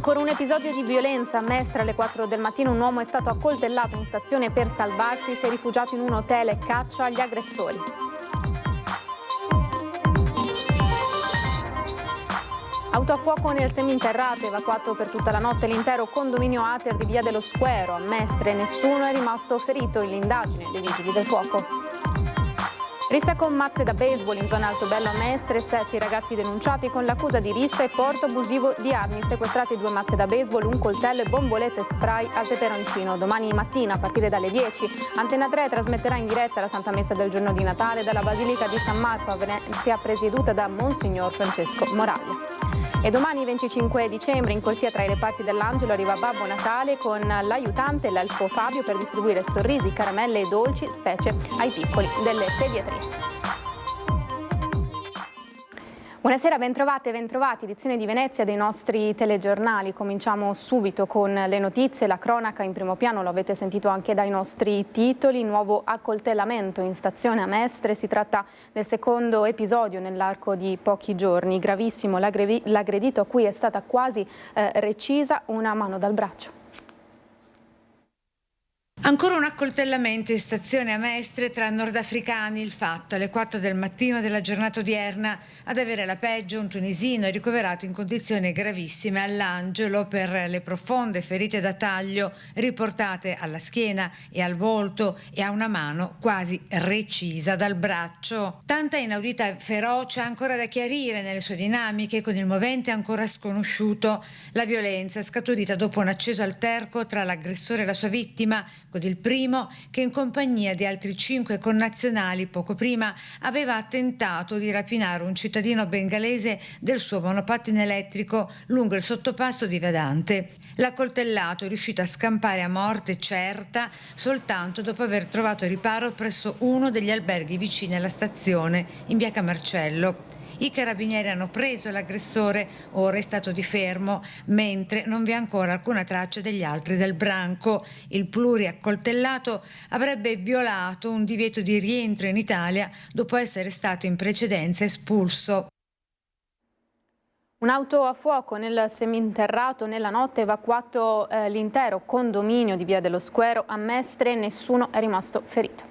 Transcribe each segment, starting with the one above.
Ancora un episodio di violenza. A Mestre alle 4 del mattino un uomo è stato accoltellato in stazione per salvarsi, si è rifugiato in un hotel e caccia gli aggressori. Auto a fuoco nel seminterrato, evacuato per tutta la notte l'intero condominio Ater di Via dello Squero. A Mestre nessuno è rimasto ferito in l'indagine dei vigili del fuoco. Rissa con mazze da baseball in zona Altobello a Mestre, 7 ragazzi denunciati con l'accusa di rissa e porto abusivo di armi, sequestrati 2 mazze da baseball, un coltello e bombolette spray al peperoncino. Domani mattina a partire dalle 10 Antena 3 trasmetterà in diretta la Santa Messa del giorno di Natale dalla Basilica di San Marco a Venezia, presieduta da Monsignor Francesco Moraglia. E domani 25 dicembre in corsia tra i reparti dell'Angelo arriva Babbo Natale con l'aiutante e l'elfo Fabio per distribuire sorrisi, caramelle e dolci, specie ai piccoli delle pediatrie. Buonasera, bentrovate e bentrovati, edizione di Venezia dei nostri telegiornali. Cominciamo subito con le notizie, la cronaca in primo piano, lo avete sentito anche dai nostri titoli. Nuovo accoltellamento in stazione a Mestre, si tratta del secondo episodio nell'arco di pochi giorni. Gravissimo l'aggredito a cui è stata quasi recisa una mano dal braccio. Ancora un accoltellamento in stazione a Mestre tra nordafricani, il fatto alle 4 del mattino della giornata odierna. Ad avere la peggio un tunisino è ricoverato in condizioni gravissime all'Angelo per le profonde ferite da taglio riportate alla schiena e al volto e a una mano quasi recisa dal braccio. Tanta inaudita ferocia ancora da chiarire nelle sue dinamiche con il movente ancora sconosciuto. La violenza è scaturita dopo un acceso alterco tra l'aggressore e la sua vittima, con il primo che in compagnia di altri 5 connazionali poco prima aveva tentato di rapinare un cittadino bengalese del suo monopattino elettrico lungo il sottopasso di Vedante. L'accoltellato è riuscito a scampare a morte certa soltanto dopo aver trovato riparo presso uno degli alberghi vicini alla stazione in via Camarcello. I carabinieri hanno preso l'aggressore, ora è stato di fermo, mentre non vi è ancora alcuna traccia degli altri del branco. Il pluriaccoltellato avrebbe violato un divieto di rientro in Italia dopo essere stato in precedenza espulso. Un'auto a fuoco nel seminterrato nella notte, evacuato l'intero condominio di Via dello Squero a Mestre, nessuno è rimasto ferito.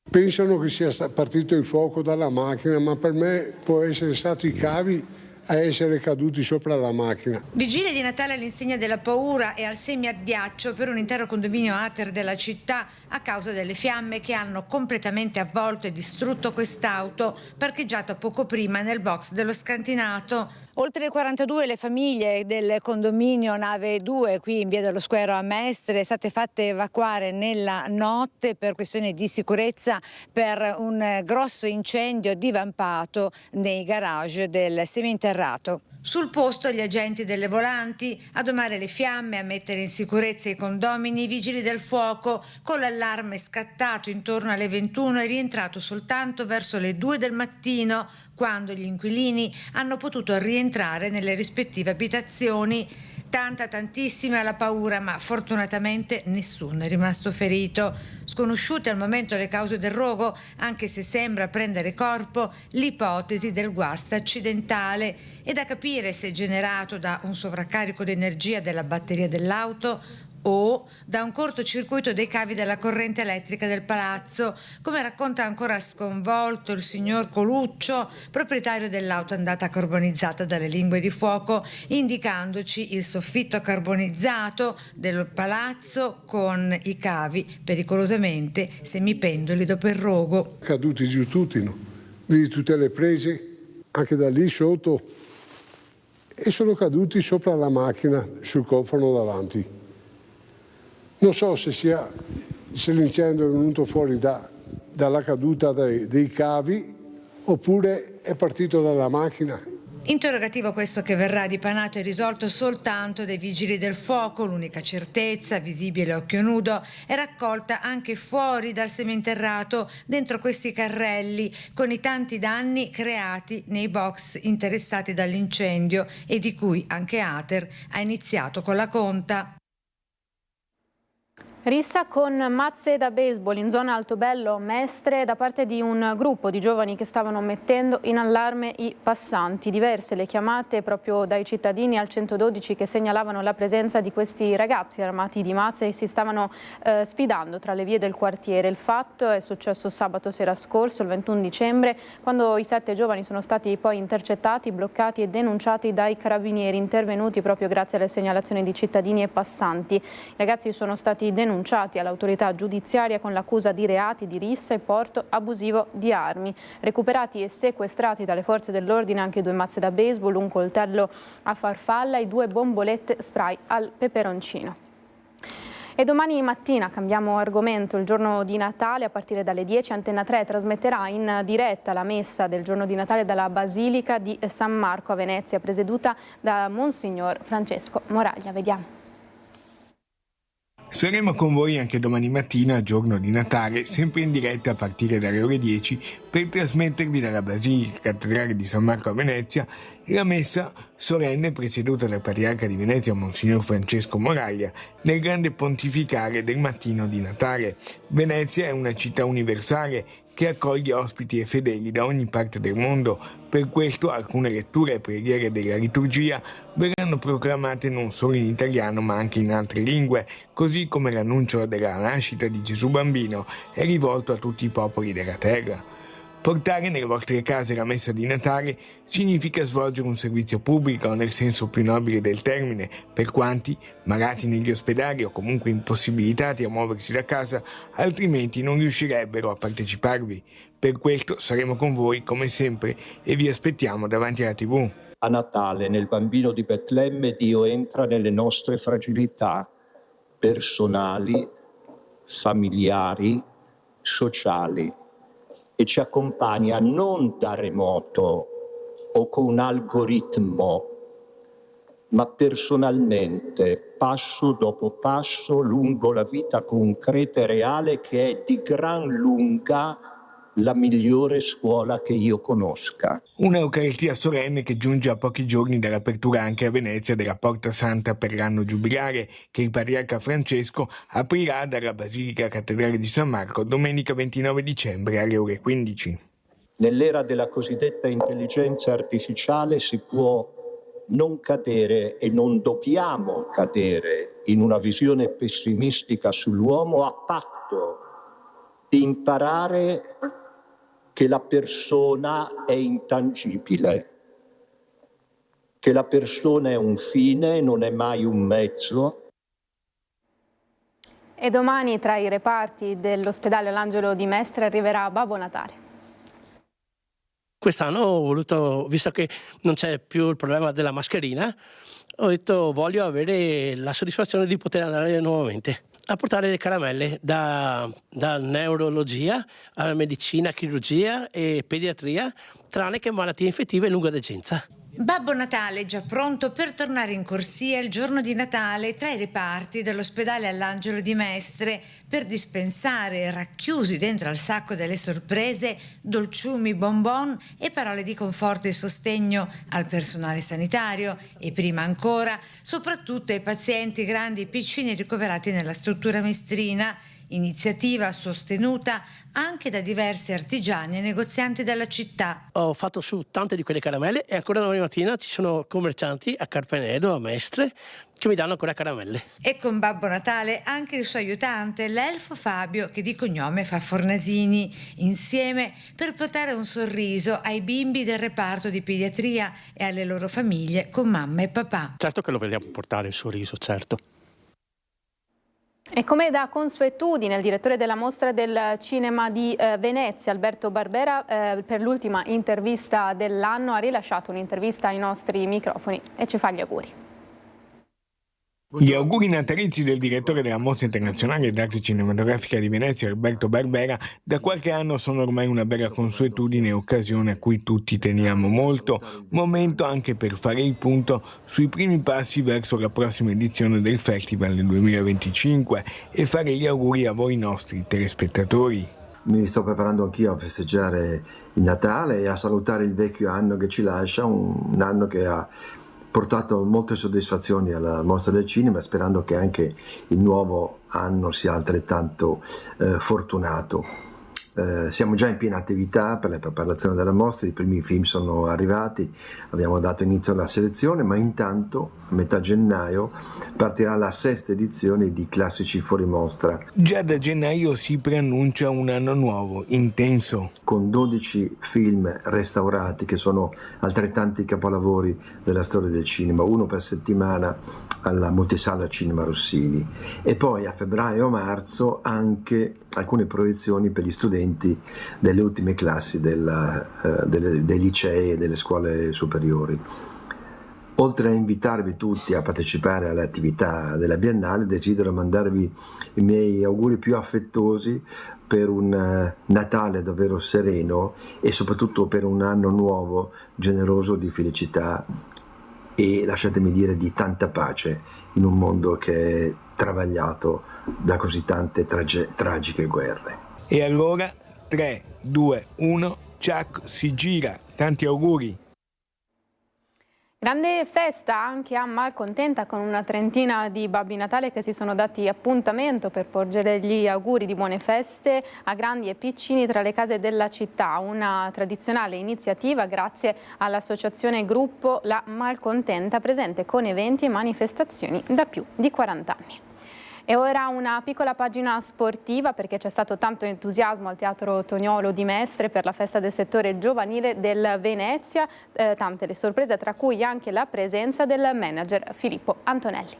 Pensano che sia partito il fuoco dalla macchina, ma per me può essere stato i cavi a essere caduti sopra la macchina. Vigilia di Natale all'insegna della paura e al semiaddiaccio per un intero condominio Ater della città a causa delle fiamme che hanno completamente avvolto e distrutto quest'auto parcheggiata poco prima nel box dello scantinato. Oltre 42 le famiglie del condominio Nave 2 qui in Via dello Squero a Mestre, state fatte evacuare nella notte per questioni di sicurezza per un grosso incendio divampato nei garage del seminterrato. Sul posto gli agenti delle volanti a domare le fiamme, a mettere in sicurezza i condomini, i vigili del fuoco. Con l'allarme scattato intorno alle 21 è rientrato soltanto verso le 2 del mattino, quando gli inquilini hanno potuto rientrare nelle rispettive abitazioni. Tantissima la paura, ma fortunatamente nessuno è rimasto ferito. Sconosciute al momento le cause del rogo, anche se sembra prendere corpo l'ipotesi del guasto accidentale. È da capire se generato da un sovraccarico di energia della batteria dell'auto o da un cortocircuito dei cavi della corrente elettrica del palazzo, come racconta ancora sconvolto il signor Coluccio, proprietario dell'auto andata carbonizzata dalle lingue di fuoco, indicandoci il soffitto carbonizzato del palazzo con i cavi pericolosamente semipendoli dopo il rogo. Caduti giù tutti, no? Vedi tutte le prese, anche da lì sotto, e sono caduti sopra la macchina, sul cofano davanti. Non so se l'incendio è venuto fuori dalla caduta dei cavi oppure è partito dalla macchina. Interrogativo questo che verrà dipanato e risolto soltanto dai vigili del fuoco. L'unica certezza, visibile a occhio nudo, è raccolta anche fuori dal seminterrato, dentro questi carrelli, con i tanti danni creati nei box interessati dall'incendio e di cui anche Ater ha iniziato con la conta. Rissa con mazze da baseball in zona Altobello Mestre da parte di un gruppo di giovani che stavano mettendo in allarme i passanti. Diverse le chiamate proprio dai cittadini al 112 che segnalavano la presenza di questi ragazzi armati di mazze e si stavano sfidando tra le vie del quartiere. Il fatto è successo sabato sera scorso, il 21 dicembre, quando i 7 giovani sono stati poi intercettati, bloccati e denunciati dai carabinieri intervenuti proprio grazie alle segnalazioni di cittadini e passanti. I ragazzi sono stati denunciati all'autorità giudiziaria con l'accusa di reati di rissa e porto abusivo di armi. Recuperati e sequestrati dalle forze dell'ordine anche 2 mazze da baseball, un coltello a farfalla e 2 bombolette spray al peperoncino. E domani mattina cambiamo argomento, il giorno di Natale a partire dalle 10 Antenna 3 trasmetterà in diretta la messa del giorno di Natale dalla Basilica di San Marco a Venezia, presieduta da Monsignor Francesco Moraglia. Vediamo. Saremo con voi anche domani mattina, giorno di Natale, sempre in diretta a partire dalle ore 10 per trasmettervi dalla Basilica Cattedrale di San Marco a Venezia la messa solenne presieduta dal Patriarca di Venezia Monsignor Francesco Moraglia nel grande pontificale del mattino di Natale. Venezia è una città universale che accoglie ospiti e fedeli da ogni parte del mondo. Per questo alcune letture e preghiere della liturgia verranno proclamate non solo in italiano ma anche in altre lingue, così come l'annuncio della nascita di Gesù bambino è rivolto a tutti i popoli della terra. Portare nelle vostre case la messa di Natale significa svolgere un servizio pubblico nel senso più nobile del termine, per quanti, malati negli ospedali o comunque impossibilitati a muoversi da casa, altrimenti non riuscirebbero a parteciparvi. Per questo saremo con voi come sempre e vi aspettiamo davanti alla TV. A Natale, nel bambino di Betlemme, Dio entra nelle nostre fragilità personali, familiari, sociali, e ci accompagna non da remoto o con un algoritmo, ma personalmente, passo dopo passo, lungo la vita concreta e reale che è di gran lunga la migliore scuola che io conosca. Un'Eucaristia solenne che giunge a pochi giorni dall'apertura anche a Venezia della Porta Santa per l'anno giubilare, che il Patriarca Francesco aprirà dalla Basilica Cattedrale di San Marco domenica 29 dicembre alle ore 15. Nell'era della cosiddetta intelligenza artificiale si può non cadere e non dobbiamo cadere in una visione pessimistica sull'uomo a patto di imparare che la persona è intangibile, che la persona è un fine, non è mai un mezzo. E domani tra i reparti dell'ospedale All'Angelo di Mestre arriverà Babbo Natale. Quest'anno ho voluto, visto che non c'è più il problema della mascherina, ho detto voglio avere la soddisfazione di poter andare nuovamente a portare le caramelle da neurologia alla medicina, chirurgia e pediatria, tranne che malattie infettive e lunga degenza. Babbo Natale è già pronto per tornare in corsia il giorno di Natale tra i reparti dell'ospedale All'Angelo di Mestre per dispensare, racchiusi dentro al sacco delle sorprese, dolciumi, bonbon e parole di conforto e sostegno al personale sanitario e prima ancora soprattutto ai pazienti grandi e piccini ricoverati nella struttura mestrina, iniziativa sostenuta anche da diversi artigiani e negozianti della città. Ho fatto su tante di quelle caramelle e ancora domani mattina ci sono commercianti a Carpenedo, a Mestre, che mi danno ancora caramelle. E con Babbo Natale anche il suo aiutante, l'elfo Fabio, che di cognome fa Fornasini, insieme per portare un sorriso ai bimbi del reparto di pediatria e alle loro famiglie con mamma e papà. Certo che lo vogliamo portare il sorriso, certo. E come da consuetudine il direttore della Mostra del Cinema di Venezia, Alberto Barbera, per l'ultima intervista dell'anno ha rilasciato un'intervista ai nostri microfoni e ci fa gli auguri. Gli auguri natalizi del direttore della Mostra Internazionale d'Arte Cinematografica di Venezia, Alberto Barbera, da qualche anno sono ormai una bella consuetudine e occasione a cui tutti teniamo molto, momento anche per fare il punto sui primi passi verso la prossima edizione del Festival nel 2025 e fare gli auguri a voi nostri telespettatori. Mi sto preparando anch'io a festeggiare il Natale e a salutare il vecchio anno che ci lascia, un anno che ha portato molte soddisfazioni alla Mostra del Cinema, sperando che anche il nuovo anno sia altrettanto fortunato. Siamo già in piena attività per la preparazione della mostra, i primi film sono arrivati, abbiamo dato inizio alla selezione, ma intanto a metà gennaio partirà la 6ª edizione di Classici Fuori Mostra. Già da gennaio si preannuncia un anno nuovo, intenso. Con 12 film restaurati che sono altrettanti capolavori della storia del cinema, uno per settimana alla Multisala Cinema Rossini, e poi a febbraio-marzo anche alcune proiezioni per gli studenti delle ultime classi dei licei e delle scuole superiori. Oltre a invitarvi tutti a partecipare alle attività della Biennale, desidero mandarvi i miei auguri più affettuosi per un Natale davvero sereno e soprattutto per un anno nuovo generoso di felicità e, lasciatemi dire, di tanta pace in un mondo che è travagliato da così tante tragiche guerre. E allora 3, 2, 1, ciak, si gira. Tanti auguri. Grande festa anche a Malcontenta, con una trentina di Babbi Natale che si sono dati appuntamento per porgere gli auguri di buone feste a grandi e piccini tra le case della città. Una tradizionale iniziativa grazie all'associazione Gruppo La Malcontenta, presente con eventi e manifestazioni da più di 40 anni. E ora una piccola pagina sportiva, perché c'è stato tanto entusiasmo al Teatro Toniolo di Mestre per la festa del settore giovanile del Venezia, tante le sorprese, tra cui anche la presenza del manager Filippo Antonelli.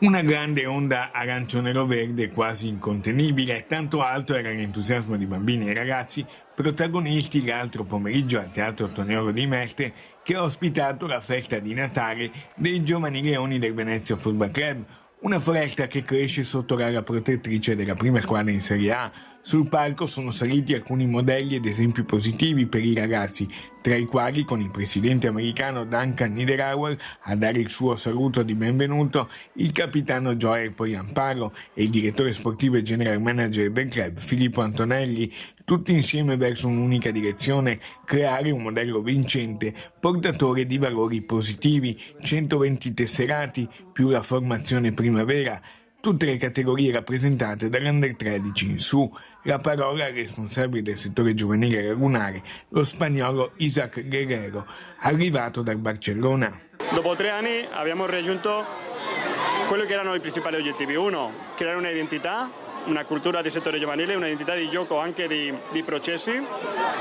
Una grande onda arancione-verde quasi incontenibile, tanto alto era l'entusiasmo di bambini e ragazzi protagonisti l'altro pomeriggio al Teatro Toniolo di Mestre, che ha ospitato la festa di Natale dei Giovani Leoni del Venezia Football Club, una foresta che cresce sotto l'ala protettrice della prima squadra in Serie A. Sul palco sono saliti alcuni modelli ed esempi positivi per i ragazzi, tra i quali con il presidente americano Duncan Niederauer a dare il suo saluto di benvenuto il capitano Joel Poyampalo e il direttore sportivo e general manager del club Filippo Antonelli, tutti insieme verso un'unica direzione: creare un modello vincente, portatore di valori positivi. 120 tesserati più la formazione primavera, tutte le categorie rappresentate dall'Under 13 in su. La parola al responsabile del settore giovanile lagunare, lo spagnolo Isaac Guerrero, arrivato dal Barcellona. Dopo 3 anni abbiamo raggiunto quello che erano i principali obiettivi. 1, creare un'identità, una cultura di settore giovanile, un'identità di gioco anche di processi.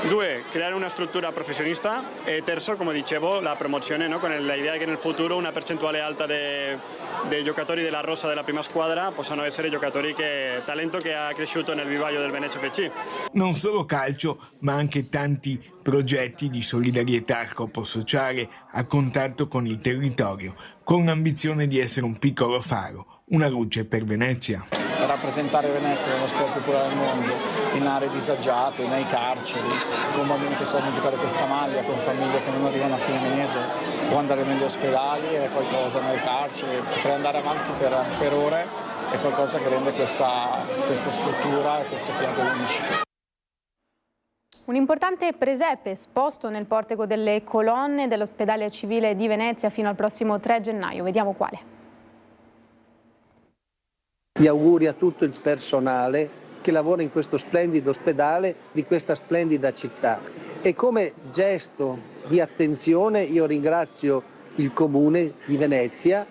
2, creare una struttura professionista. E terzo, come dicevo, la promozione, no? Con l'idea che nel futuro una percentuale alta dei giocatori della rosa della prima squadra possano essere giocatori talento che ha cresciuto nel vivaio del Venezia FC. Non solo calcio, ma anche tanti progetti di solidarietà a scopo sociale, a contatto con il territorio, con l'ambizione di essere un piccolo faro, una luce per Venezia. Rappresentare Venezia nello sport popolare del mondo, in aree disagiate, nei carceri, con bambini che sanno giocare questa maglia, con famiglie che non arrivano a fine mese, o andare negli ospedali e qualcosa nei carceri. Potrei andare avanti per ore, è qualcosa che rende questa struttura e questo club unici. Un importante presepe esposto nel portico delle colonne dell'ospedale civile di Venezia fino al prossimo 3 gennaio. Vediamo quale. Gli auguri a tutto il personale che lavora in questo splendido ospedale di questa splendida città. E come gesto di attenzione io ringrazio il Comune di Venezia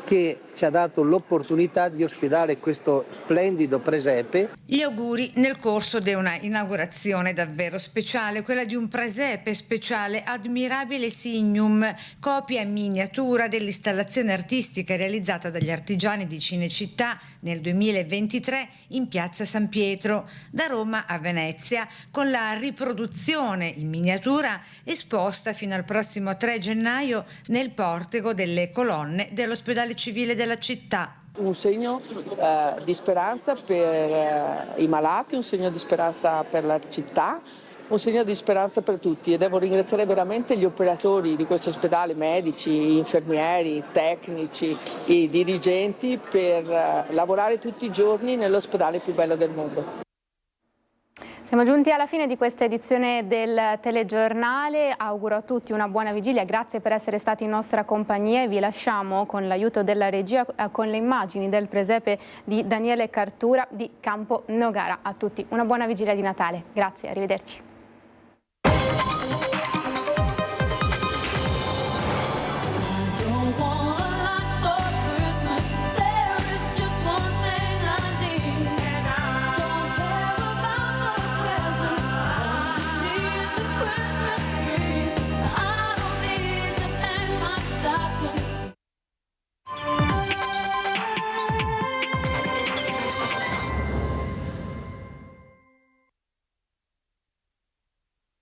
che ci ha dato l'opportunità di ospitare questo splendido presepe. Gli auguri nel corso di una inaugurazione davvero speciale, quella di un presepe speciale Admirabile Signum, copia in miniatura dell'installazione artistica realizzata dagli artigiani di Cinecittà nel 2023 in piazza San Pietro, da Roma a Venezia, con la riproduzione in miniatura esposta fino al prossimo 3 gennaio nel portico delle colonne dell'ospedale civile della città. Un segno di speranza per i malati, un segno di speranza per la città, un segno di speranza per tutti, e devo ringraziare veramente gli operatori di questo ospedale, medici, infermieri, tecnici, i dirigenti, per lavorare tutti i giorni nell'ospedale più bello del mondo. Siamo giunti alla fine di questa edizione del telegiornale, auguro a tutti una buona vigilia, grazie per essere stati in nostra compagnia e vi lasciamo con l'aiuto della regia con le immagini del presepe di Daniele Cartura di Campo Nogara. A tutti una buona vigilia di Natale, grazie, arrivederci.